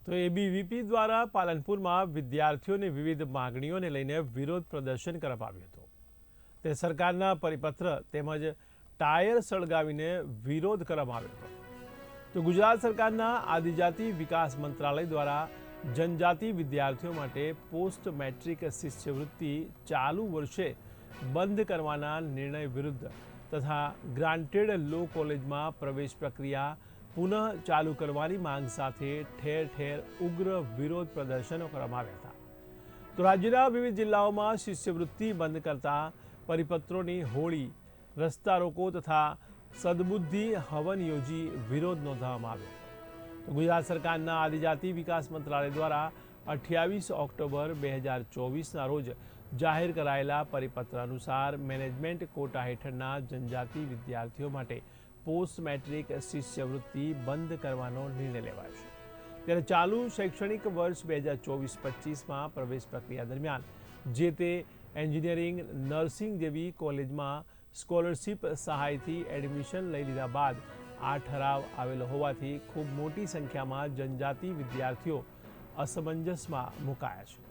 તો એબીવીપી દ્વારા પાલનપુરમાં વિદ્યાર્થીઓની વિવિધ માંગણીઓને લઈને વિરોધ પ્રદર્શન કરવામાં આવ્યું હતું। તે સરકારના પરિપત્ર તેમજ ટાયર સળગાવીને વિરોધ કરવામાં આવ્યો હતો। તો ગુજરાત સરકારના આદિજાતિ વિકાસ મંત્રાલય દ્વારા જનજાતિ વિદ્યાર્થીઓ માટે પોસ્ટ મેટ્રિક શિષ્યવૃત્તિ ચાલુ વર્ષે બંધ કરવાના નિર્ણય વિરુદ્ધ તથા ગ્રાન્ટેડ લો કોલેજમાં પ્રવેશ પ્રક્રિયા પુનઃ ચાલુ કરવાની માંગ સાથે ઠેર ઠેર ઉગ્ર વિરોધ પ્રદર્શનો કરવામાં આવ્યા હતા। તો રાજ્યના વિવિધ જિલ્લાઓમાં શિષ્યવૃત્તિ બંધ કરતા પરિપત્રોની હોળી, રસ્તા રોકો તથા સદબુદ્ધિ હવન યોજી વિરોધ નોંધાવવામાં આવ્યો હતો। તો ગુજરાત સરકારના આદિજાતિ વિકાસ મંત્રાલય દ્વારા 28 ઓક્ટોબર 2024ના રોજ જાહેર કરાયેલા પરિપત્ર અનુસાર મેનેજમેન્ટ કોટા હેઠળના જનજાતિ વિદ્યાર્થીઓ માટે પોસ્ટ મેટ્રિક શિષ્યવૃત્તિ બંધ કરવાનો નિર્ણય લેવાયો છે। ત્યારે ચાલુ શૈક્ષણિક વર્ષ 2024-25માં પ્રવેશ પ્રક્રિયા દરમિયાન જે તે એન્જિનિયરિંગ, નર્સિંગ જેવી કોલેજમાં સ્કોલરશિપ સહાયથી એડમિશન લઈ લીધા બાદ આ ઠરાવ આવેલો હોવાથી ખૂબ મોટી સંખ્યામાં જનજાતિ વિદ્યાર્થીઓ અસમંજસમાં મુકાયા છે।